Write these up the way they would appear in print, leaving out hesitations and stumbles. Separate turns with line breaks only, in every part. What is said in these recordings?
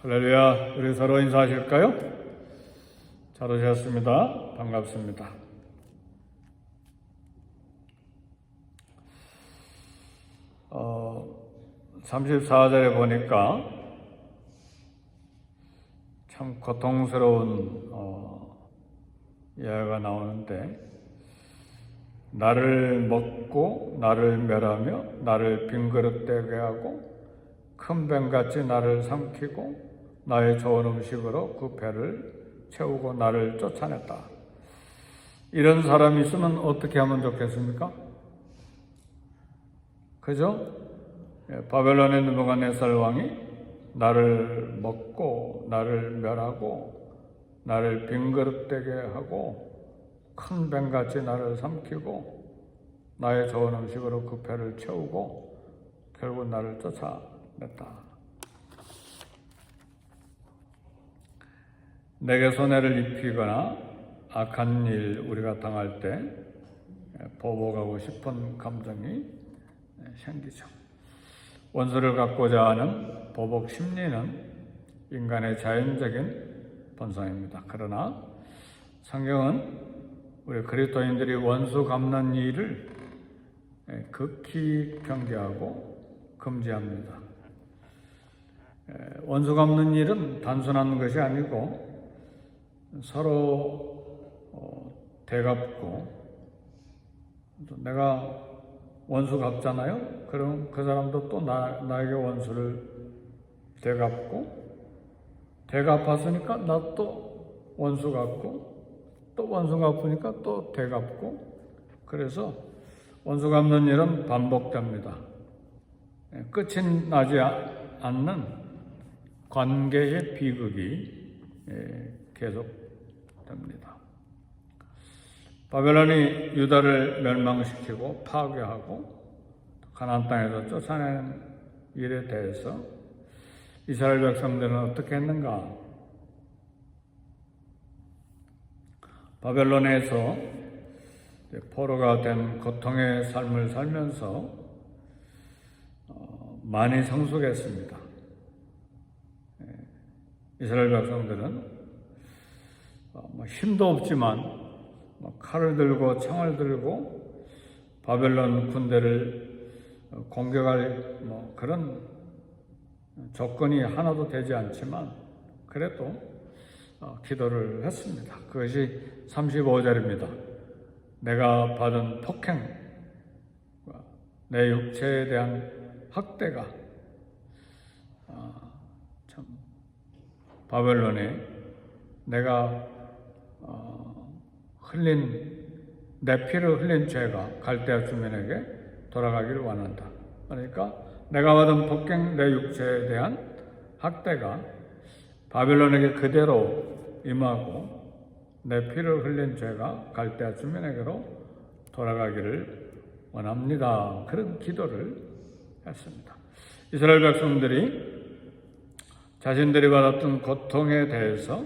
할렐루야, 우리 서로 인사하실까요? 잘 오셨습니다. 반갑습니다. 어, 34절에 보니까 참 고통스러운 이야기가 나오는데, 나를 먹고 나를 멸하며 나를 빈그릇되게 하고 큰 뱀같이 나를 삼키고 나의 좋은 음식으로 그 배를 채우고 나를 쫓아냈다. 이런 사람이 있으면 어떻게 하면 좋겠습니까? 그죠? 바벨론의 느부갓네살 왕이 나를 먹고 나를 멸하고 나를 빈그릇되게 하고 큰 뱀같이 나를 삼키고 나의 좋은 음식으로 그 배를 채우고 결국 나를 쫓아냈다. 내게 손해를 입히거나 악한 일 우리가 당할 때 보복하고 싶은 감정이 생기죠. 원수를 갚고자 하는 보복 심리는 인간의 자연적인 본성입니다. 그러나 성경은 우리 그리스도인들이 원수 갚는 일을 극히 경계하고 금지합니다. 원수 갚는 일은 단순한 것이 아니고 서로 대갚고, 내가 원수 갚잖아요? 그럼 그 사람도 또 나에게 원수를 대갚고, 대갚았으니까 나 또 원수 갚고, 또 원수 갚으니까 또 대갚고, 그래서 원수 갚는 일은 반복됩니다. 끝이 나지 않는 관계의 비극이 계속됩니다. 바벨론이 유다를 멸망시키고 파괴하고 가나안 땅에서 쫓아낸 일에 대해서 이스라엘 백성들은 어떻게 했는가? 바벨론에서 포로가 된 고통의 삶을 살면서 많이 성숙했습니다. 이스라엘 백성들은 힘도 없지만 칼을 들고 창을 들고 바벨론 군대를 공격할 그런 조건이 하나도 되지 않지만 그래도 기도를 했습니다. 그것이 35절입니다. 내가 받은 폭행, 내 육체에 대한 학대가 참 바벨론에 내가 내 피를 흘린 죄가 갈대아 주민에게 돌아가기를 원한다. 그러니까 내가 받은 폭행, 내 육체에 대한 학대가 바벨론에게 그대로 임하고 내 피를 흘린 죄가 갈대아 주민에게로 돌아가기를 원합니다. 그런 기도를 했습니다. 이스라엘 백성들이 자신들이 받았던 고통에 대해서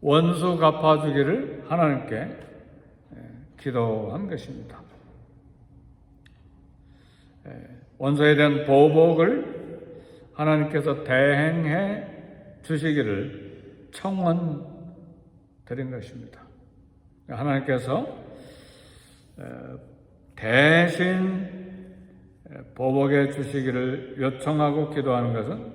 원수 갚아주기를 하나님께 기도한 것입니다. 원수에 대한 보복을 하나님께서 대행해 주시기를 청원드린 것입니다. 하나님께서 대신 보복해 주시기를 요청하고 기도하는 것은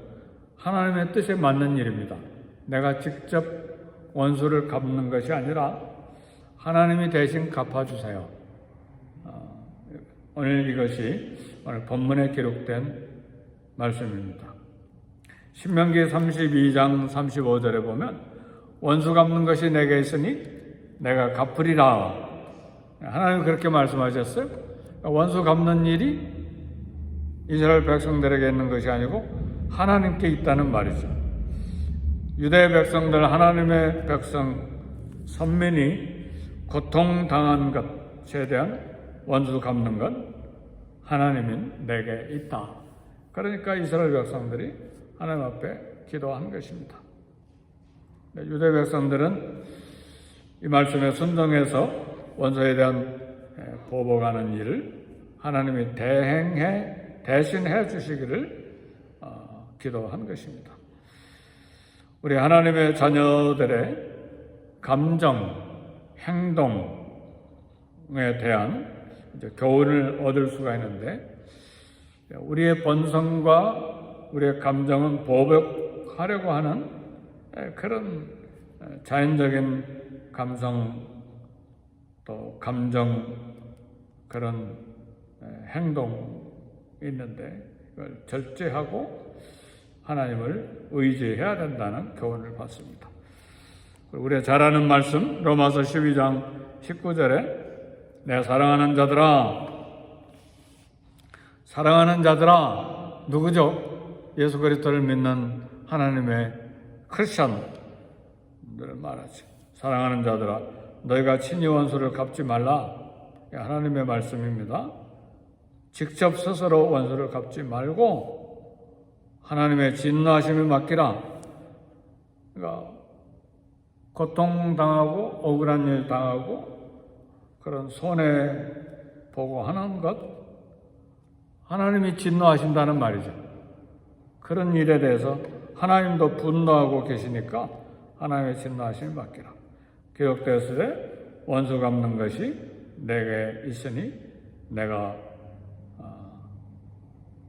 하나님의 뜻에 맞는 일입니다. 내가 직접 원수를 갚는 것이 아니라 하나님이 대신 갚아주세요. 오늘 이것이 오늘 본문에 기록된 말씀입니다. 신명기 32장 35절에 보면 원수 갚는 것이 내게 있으니 내가 갚으리라. 하나님 그렇게 말씀하셨어요. 원수 갚는 일이 이스라엘 백성들에게 있는 것이 아니고 하나님께 있다는 말이죠. 유대 백성들, 하나님의 백성, 선민이 고통당한 것에 대한 원수 갚는 것 하나님은 내게 있다. 그러니까 이스라엘 백성들이 하나님 앞에 기도한 것입니다. 유대 백성들은 이 말씀에 순종해서 원수에 대한 보복하는 일을 하나님이 대신해 주시기를 기도한 것입니다. 우리 하나님의 자녀들의 감정, 행동에 대한 이제 교훈을 얻을 수가 있는데, 우리의 본성과 우리의 감정은 보복하려고 하는 그런 자연적인 감성 또 감정 그런 행동이 있는데, 이걸 절제하고 하나님을 의지해야 된다는 교훈을 받습니다. 우리가 잘 아는 말씀 로마서 12장 19절에 내 사랑하는 자들아 누구죠? 예수 그리스도를 믿는 하나님의 크리스천들을 말하죠. 사랑하는 자들아 너희가 친히 원수를 갚지 말라. 하나님의 말씀입니다. 직접 스스로 원수를 갚지 말고 하나님의 진노하심을 맡기라. 그러니까 고통당하고 억울한 일 당하고 그런 손해보고 하는 것, 하나님이 진노하신다는 말이죠. 그런 일에 대해서 하나님도 분노하고 계시니까 하나님의 진노하심을 맡기라. 기록되었으되 원수 갚는 것이 내게 있으니 내가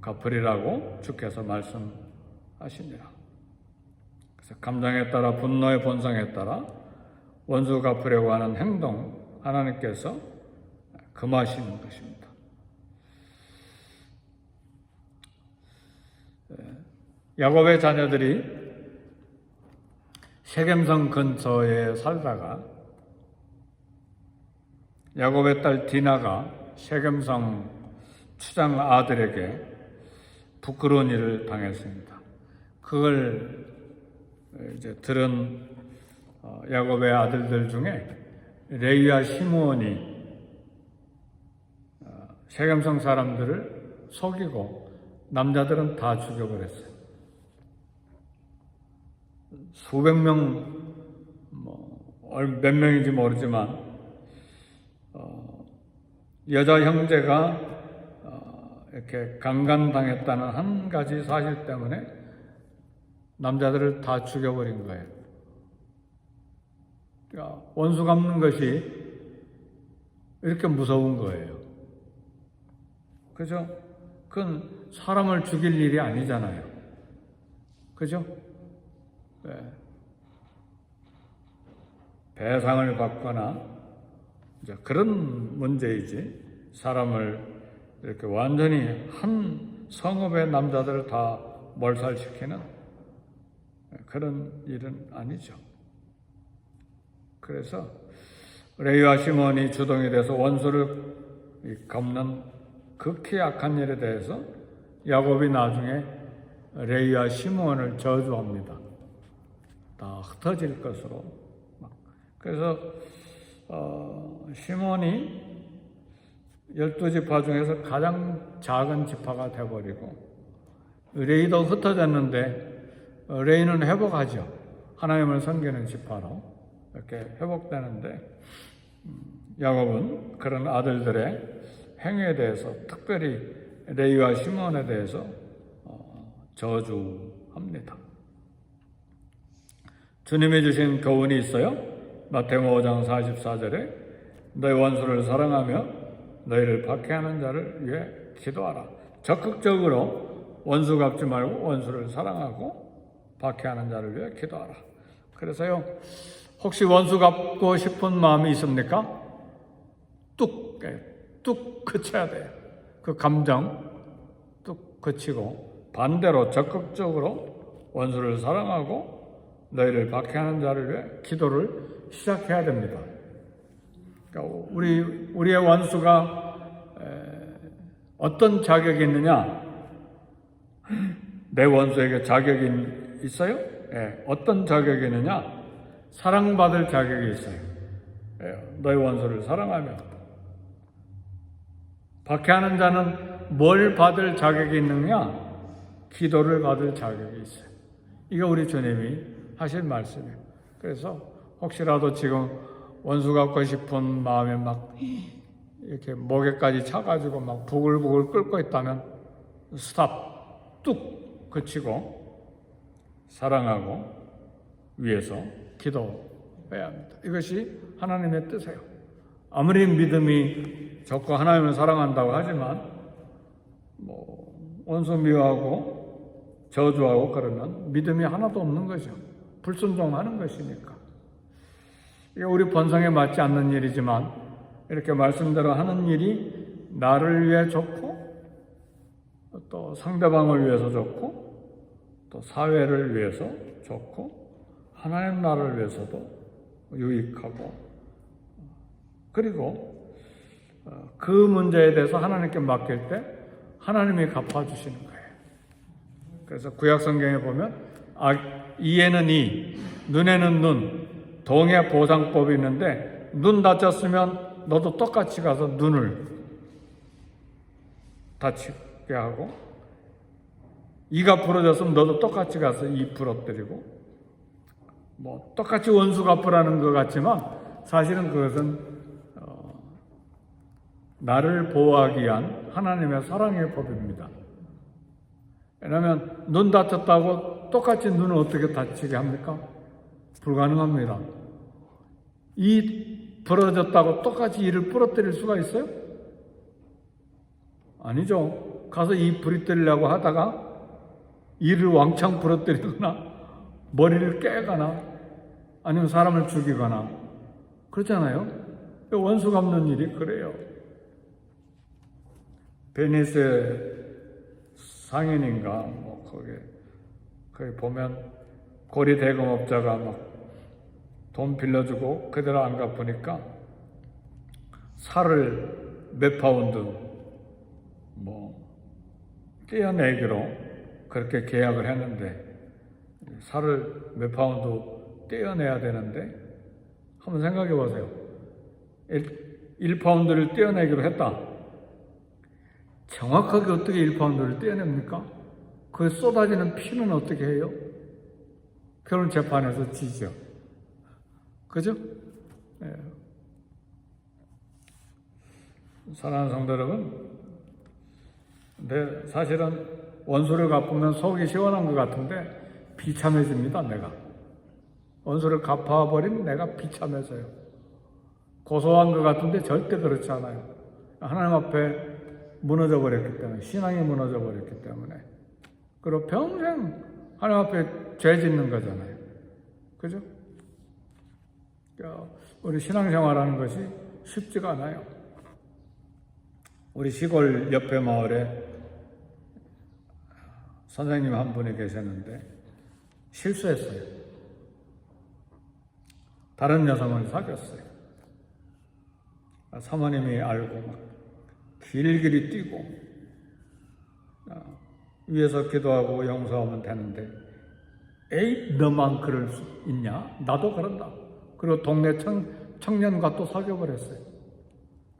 갚으리라고 주께서 말씀하시니라. 그래서 감정에 따라 분노의 본성에 따라 원수 갚으려고 하는 행동 하나님께서 금하시는 것입니다. 야곱의 자녀들이 세겜성 근처에 살다가 야곱의 딸 디나가 세겜성 추장 아들에게 부끄러운 일을 당했습니다. 그걸 이제 들은 야곱의 아들들 중에 레위와 시므온이 세겜성 사람들을 속이고 남자들은 다 죽여버렸어요. 수백 명, 몇 명인지 모르지만 여자 형제가 이렇게 강간당했다는 한 가지 사실 때문에 남자들을 다 죽여버린 거예요. 그러니까 원수 갚는 것이 이렇게 무서운 거예요. 그죠? 그건 사람을 죽일 일이 아니잖아요. 그죠? 네. 배상을 받거나 이제 그런 문제이지 사람을 이렇게 완전히 한 성읍의 남자들을 다 몰살시키는 그런 일은 아니죠. 그래서 레위와 시몬이 주동이 돼서 원수를 갚는 극히 악한 일에 대해서 야곱이 나중에 레위와 시몬을 저주합니다. 다 흩어질 것으로. 그래서 시몬이 12지파 중에서 가장 작은 지파가 되어버리고 레위도 흩어졌는데 레위는 회복하죠. 하나님을 섬기는 지파로 이렇게 회복되는데 야곱은 그런 아들들의 행위에 대해서 특별히 레위와 시몬에 대해서 저주합니다. 주님이 주신 교훈이 있어요. 마태복음 5장 44절에 너희 원수를 사랑하며 너희를 박해하는 자를 위해 기도하라. 적극적으로 원수 갚지 말고 원수를 사랑하고 박해하는 자를 위해 기도하라. 그래서요, 혹시 원수 갚고 싶은 마음이 있습니까? 뚝 그쳐야 돼요. 그 감정 뚝 그치고 반대로 적극적으로 원수를 사랑하고 너희를 박해하는 자를 위해 기도를 시작해야 됩니다. 그러니까 우리의 원수가 어떤 자격이 있느냐? 내 원수에게 자격이 있어요? 어떤 자격이 있느냐? 사랑받을 자격이 있어요. 너희 원수를 사랑하며. 박해하는 자는 뭘 받을 자격이 있느냐? 기도를 받을 자격이 있어요. 이거 우리 주님이 하실 말씀이에요. 그래서 혹시라도 지금 원수 갚고 싶은 마음에 막 이렇게 목에까지 차가지고 막 부글부글 끓고 있다면 스탑, 뚝 그치고 사랑하고 위해서 기도해야 합니다. 이것이 하나님의 뜻이에요. 아무리 믿음이 좋고 하나님을 사랑한다고 하지만 원수 미워하고 저주하고 그러면 믿음이 하나도 없는 거죠. 불순종하는 것이니까. 이게 우리 본성에 맞지 않는 일이지만 이렇게 말씀대로 하는 일이 나를 위해 좋고 또 상대방을 위해서 좋고 또 사회를 위해서 좋고 하나님 나라를 위해서도 유익하고 그리고 그 문제에 대해서 하나님께 맡길 때 하나님이 갚아주시는 거예요. 그래서 구약성경에 보면 이에는 이, 눈에는 눈, 동의 보상법이 있는데 눈 다쳤으면 너도 똑같이 가서 눈을 다치게 하고 이가 부러졌으면 너도 똑같이 가서 이 부러뜨리고 똑같이 원수 갚으라는 것 같지만 사실은 그것은 나를 보호하기 위한 하나님의 사랑의 법입니다. 왜냐하면 눈 다쳤다고 똑같이 눈을 어떻게 다치게 합니까? 불가능합니다. 이 부러졌다고 똑같이 이를 부러뜨릴 수가 있어요? 아니죠. 가서 이 부러뜨리려고 하다가 이를 왕창 부러뜨리거나 머리를 깨거나 아니면 사람을 죽이거나 그렇잖아요. 원수 갚는 일이 그래요. 베니스 상인인가 거기 보면 고리 대금업자가 막 돈 빌려주고 그대로 안 갚으니까 살을 몇 파운드 떼어내기로 그렇게 계약을 했는데 살을 몇 파운드 떼어내야 되는데 한번 생각해 보세요. 1파운드를 떼어내기로 했다. 정확하게 어떻게 1파운드를 떼어냅니까? 그 쏟아지는 피는 어떻게 해요? 결혼 재판에서 지죠. 그죠? 네. 사랑하는 성도 여러분, 근데 사실은 원수를 갚으면 속이 시원한 것 같은데 비참해집니다, 내가. 원수를 갚아버리면 내가 비참해져요. 고소한 것 같은데 절대 그렇지 않아요. 하나님 앞에 무너져 버렸기 때문에, 신앙이 무너져 버렸기 때문에. 그리고 평생 하나님 앞에 죄 짓는 거잖아요. 그죠? 우리 신앙생활하는 것이 쉽지가 않아요. 우리 시골 옆에 마을에 선생님 한 분이 계셨는데 실수했어요. 다른 여성을 사귀었어요. 사모님이 알고 막 길길이 뛰고 위에서 기도하고 용서하면 되는데 에이 너만 그럴 수 있냐? 나도 그런다. 그리고 동네 청년과 또 사귀어버렸어요.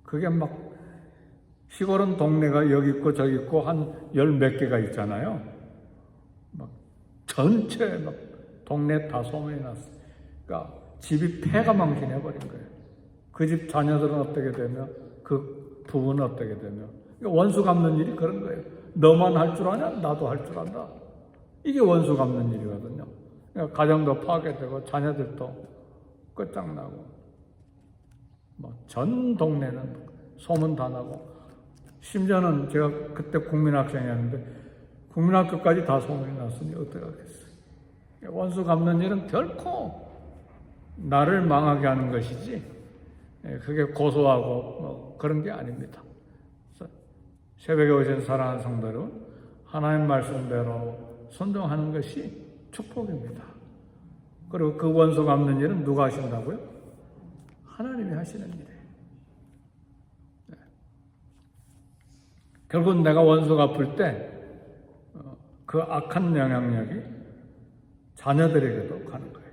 그게 막 시골은 동네가 여기 있고 저기 있고 한 10몇 개가 있잖아요. 막 전체 막 동네 다 소문이 났어요. 그러니까 집이 폐가 망신해버린 거예요. 그 집 자녀들은 어떻게 되며 그 부부는 어떻게 되며 그러니까 원수 갚는 일이 그런 거예요. 너만 할 줄 아냐? 나도 할 줄 안다. 이게 원수 갚는 일이거든요. 그러니까 가정도 파괴되고 자녀들도 끝장나고 전 동네는 소문 다 나고 심지어는 제가 그때 국민학생이었는데 국민학교까지 다 소문이 났으니 어떡하겠어요. 원수 갚는 일은 결코 나를 망하게 하는 것이지 그게 고소하고 그런 게 아닙니다. 새벽에 오신 사랑하는 성도 여러분, 하나님 말씀대로 순종하는 것이 축복입니다. 그리고 그 원수 갚는 일은 누가 하신다고요? 하나님이 하시는 일이에요. 네. 결국 내가 원수 갚을 때 그 악한 영향력이 자녀들에게도 가는 거예요.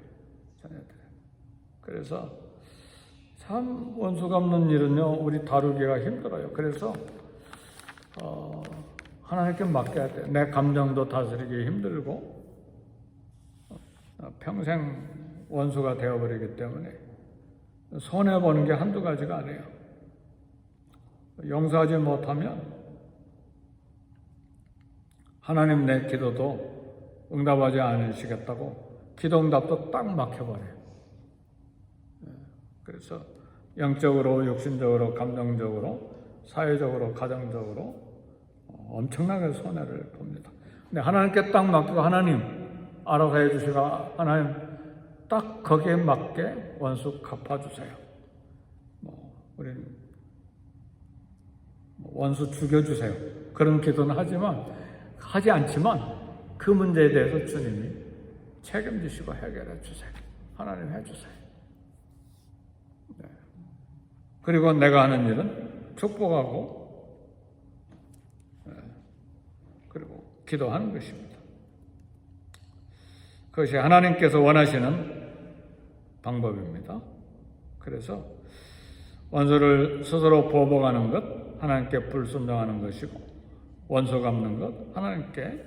자녀들. 그래서 참 원수 갚는 일은요 우리 다루기가 힘들어요. 그래서 하나님께 맡겨야 돼요. 내 감정도 다스리기 힘들고 평생 원수가 되어버리기 때문에 손해보는 게 한두 가지가 아니에요. 용서하지 못하면 하나님 내 기도도 응답하지 않으시겠다고 기도응답도 딱 막혀버려요. 그래서 영적으로, 육신적으로, 감정적으로, 사회적으로, 가정적으로 엄청나게 손해를 봅니다. 근데 하나님께 딱 맡기고 하나님 알아서 해주시라, 하나님 딱 거기에 맞게 원수 갚아주세요. 우리는 원수 죽여주세요. 그런 기도는 하지 않지만 그 문제에 대해서 주님이 책임지시고 해결해 주세요. 하나님 해주세요. 네. 그리고 내가 하는 일은 축복하고 그리고 기도하는 것입니다. 그것이 하나님께서 원하시는 방법입니다. 그래서 원수를 스스로 보복하는 것, 하나님께 불순종하는 것이고, 원수 갚는 것, 하나님께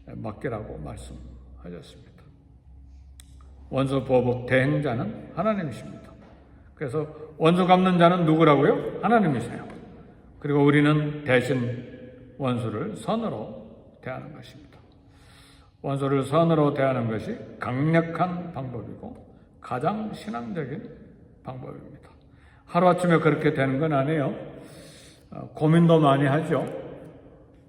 맡기라고 말씀하셨습니다. 원수 보복 대행자는 하나님이십니다. 그래서 원수 갚는 자는 누구라고요? 하나님이세요. 그리고 우리는 대신 원수를 선으로 대하는 것입니다. 원수를 선으로 대하는 것이 강력한 방법이고 가장 신앙적인 방법입니다. 하루아침에 그렇게 되는 건 아니에요. 고민도 많이 하죠.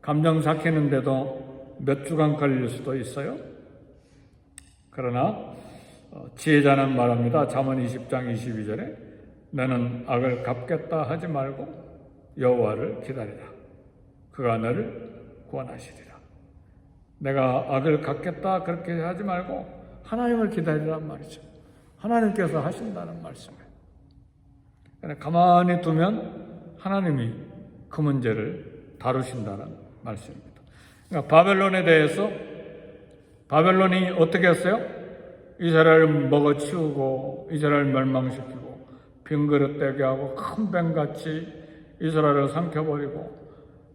감정 삭히는데도 몇 주간 걸릴 수도 있어요. 그러나 지혜자는 말합니다. 잠언 20장 22절에 너는 악을 갚겠다 하지 말고 여호와를 기다리라. 그가 너를 구원하시리라. 내가 악을 갚겠다 그렇게 하지 말고 하나님을 기다리란 말이죠. 하나님께서 하신다는 말씀이에요. 가만히 두면 하나님이 그 문제를 다루신다는 말씀입니다. 그러니까 바벨론에 대해서 바벨론이 어떻게 했어요? 이스라엘을 먹어치우고 이스라엘을 멸망시키고 빈 그릇 되게 하고 큰 뱀같이 이스라엘을 삼켜버리고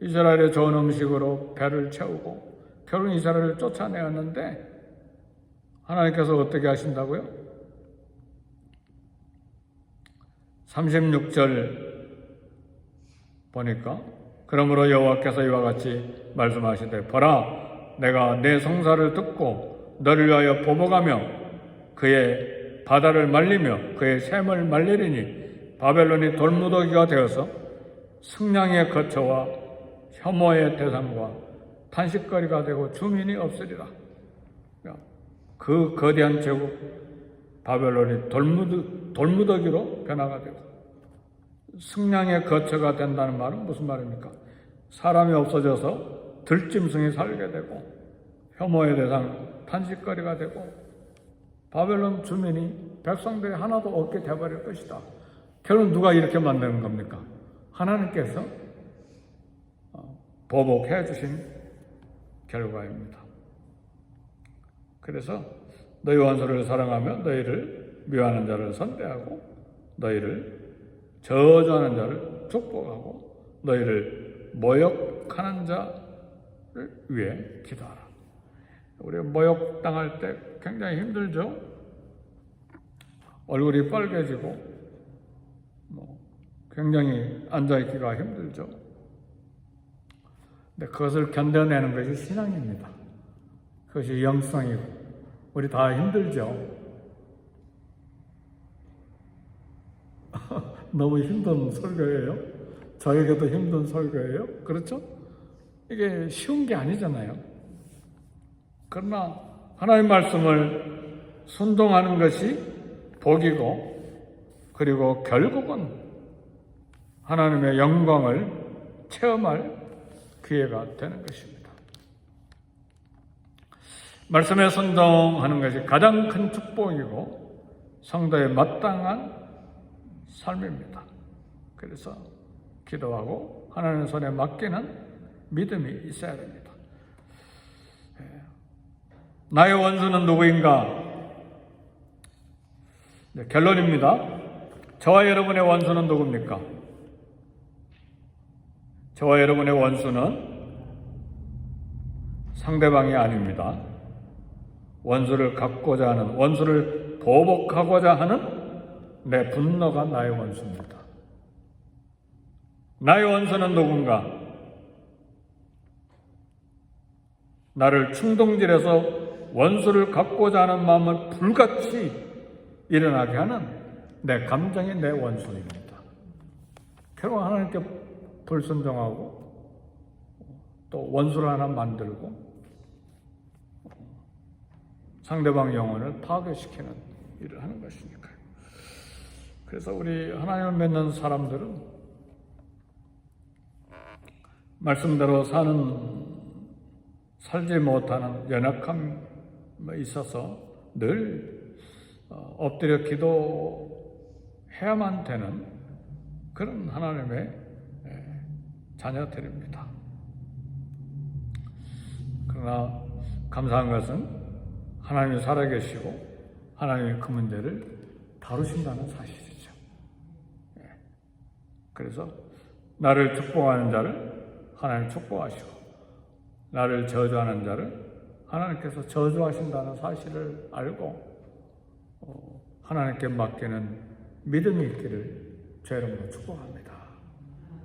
이스라엘의 좋은 음식으로 배를 채우고 결국 이스라엘을 쫓아내었는데 하나님께서 어떻게 하신다고요? 36절 보니까 그러므로 여호와께서 이와 같이 말씀하시되 보라 내가 내 성사를 듣고 너를 위하여 보복하며 그의 바다를 말리며 그의 샘을 말리리니 바벨론이 돌무더기가 되어서 승냥의 거처와 혐오의 대상과 탄식거리가 되고 주민이 없으리라. 그 거대한 제국 바벨론이 돌무더기로 변화가 되고 승냥의 거처가 된다는 말은 무슨 말입니까? 사람이 없어져서 들짐승이 살게 되고 혐오의 대상, 탄식거리가 되고 바벨론 주민이 백성들이 하나도 없게 돼버릴 것이다. 결국 누가 이렇게 만드는 겁니까? 하나님께서 보복해 주신 결과입니다. 그래서 너희 원수를 사랑하며 너희를 미워하는 자를 선대하고 너희를 저주하는 자를 축복하고 너희를 모욕하는 자를 위해 기도하라. 우리가 모욕당할 때 굉장히 힘들죠. 얼굴이 빨개지고 굉장히 앉아있기가 힘들죠. 근데 그것을 견뎌내는 것이 신앙입니다. 그것이 영성이고 우리 다 힘들죠. 너무 힘든 설교예요. 저에게도 힘든 설교예요. 그렇죠? 이게 쉬운 게 아니잖아요. 그러나 하나님 말씀을 순종하는 것이 복이고 그리고 결국은 하나님의 영광을 체험할 기회가 되는 것입니다. 말씀에 순종하는 것이 가장 큰 축복이고 성도의 마땅한 삶입니다. 그래서 기도하고 하나님 손에 맡기는 믿음이 있어야 됩니다. 나의 원수는 누구인가? 결론입니다. 저와 여러분의 원수는 누굽니까? 저와 여러분의 원수는 상대방이 아닙니다. 원수를 갚고자 하는, 원수를 보복하고자 하는 내 분노가 나의 원수입니다. 나의 원수는 누군가? 나를 충동질해서 원수를 갚고자 하는 마음을 불같이 일어나게 하는 내 감정이 내 원수입니다. 결국 하나님께 불순종하고 또 원수를 하나 만들고 상대방 영혼을 파괴시키는 일을 하는 것이니까요. 그래서 우리 하나님을 믿는 사람들은 말씀대로 살지 못하는 연약함에 있어서 늘 엎드려 기도해야만 되는 그런 하나님의 자녀들입니다. 그러나 감사한 것은 하나님이 살아계시고 하나님이 그 문제를 다루신다는 사실이죠. 그래서 나를 축복하는 자를 하나님 축복하시고 나를 저주하는 자를 하나님께서 저주하신다는 사실을 알고 하나님께 맡기는 믿음이 있기를 주 이름으로 축복합니다.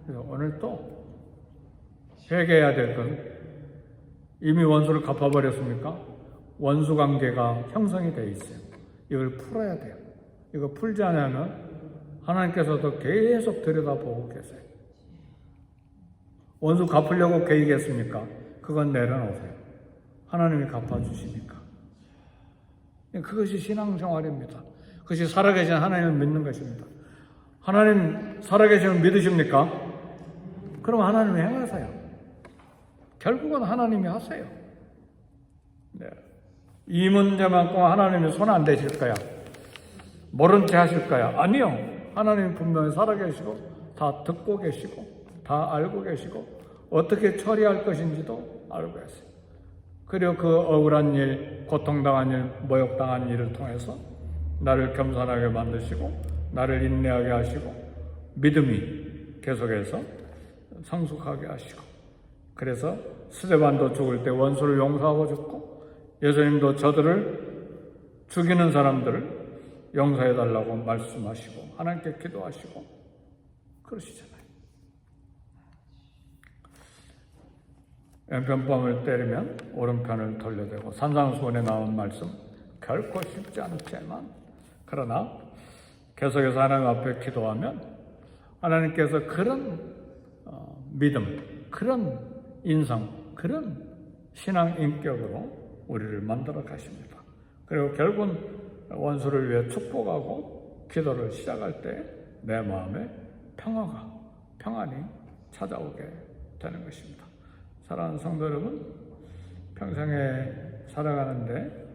그래서 오늘 또 회개해야 될 것은 이미 원수를 갚아버렸습니까? 원수 관계가 형성이 되어 있어요. 이걸 풀어야 돼요. 이거 풀지 않으면 하나님께서도 계속 들여다보고 계세요. 원수 갚으려고 계획했습니까? 그건 내려놓으세요. 하나님이 갚아주시니까. 그것이 신앙생활입니다. 그것이 살아계신 하나님을 믿는 것입니다. 하나님 살아계시면 믿으십니까? 그럼 하나님이 행하세요. 결국은 하나님이 하세요. 네. 이 문제만큼 하나님이 손 안 대실 거야. 모른 채 하실 거야. 아니요. 하나님이 분명히 살아계시고 다 듣고 계시고 다 알고 계시고 어떻게 처리할 것인지도 알고 계세요. 그리고 그 억울한 일, 고통당한 일, 모욕당한 일을 통해서 나를 겸손하게 만드시고 나를 인내하게 하시고 믿음이 계속해서 성숙하게 하시고 그래서 스데반도 죽을 때 원수를 용서하고 죽고 예수님도 저들을 죽이는 사람들을 용서해달라고 말씀하시고 하나님께 기도하시고 그러시잖아요. 왼편밤을 때리면 오른편을 돌려대고 산상수훈에 나온 말씀 결코 쉽지 않지만 그러나 계속해서 하나님 앞에 기도하면 하나님께서 그런 믿음, 그런 인성, 그런 신앙 인격으로 우리를 만들어 가십니다. 그리고 결국은 원수를 위해 축복하고 기도를 시작할 때 내 마음에 평안이 찾아오게 되는 것입니다. 사랑하는 성도 여러분, 평생에 살아가는데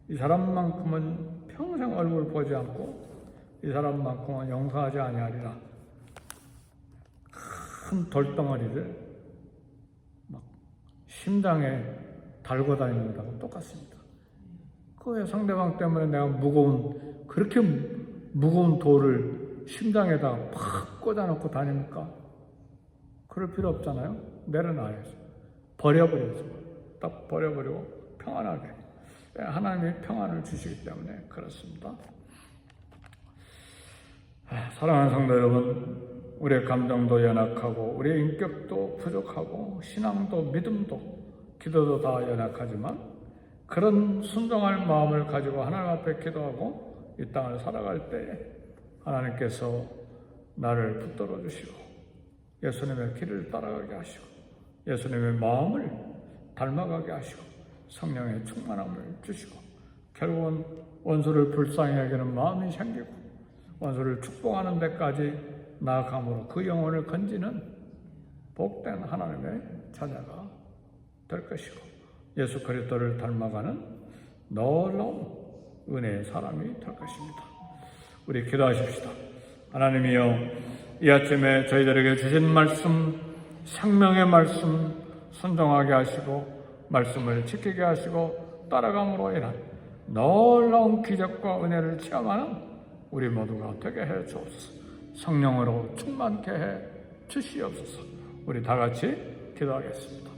이 사람만큼은 평생 얼굴 보지 않고 이 사람만큼은 용서하지 아니하리라. 큰 돌덩어리를 막 심장에 달고 다니는 것하고 똑같습니다. 그 상대방 때문에 내가 그렇게 무거운 돌을 심장에다 팍 꽂아놓고 다닙니까? 그럴 필요 없잖아요. 내려놔야죠. 버려버려야죠. 딱 버려버리고 평안하게. 하나님이 평안을 주시기 때문에 그렇습니다. 사랑하는 성도 여러분, 우리의 감정도 연약하고 우리의 인격도 부족하고 신앙도 믿음도 기도도 다 연약하지만 그런 순종할 마음을 가지고 하나님 앞에 기도하고 이 땅을 살아갈 때 하나님께서 나를 붙들어 주시고 예수님의 길을 따라가게 하시고 예수님의 마음을 닮아가게 하시고 성령의 충만함을 주시고 결국은 원수를 불쌍히 여기는 마음이 생기고 원수를 축복하는 데까지 나아감으로 그 영혼을 건지는 복된 하나님의 자녀가 될 것이고 예수 그리스도를 닮아가는 놀라운 은혜의 사람이 될 것입니다. 우리 기도하십시다. 하나님이여, 이 아침에 저희들에게 주신 말씀, 생명의 말씀 순종하게 하시고 말씀을 지키게 하시고 따라감으로 인한 놀라운 기적과 은혜를 체험하는 우리 모두가 되게 해 주옵소서. 성령으로 충만케 해 주시옵소서. 우리 다 같이 기도하겠습니다.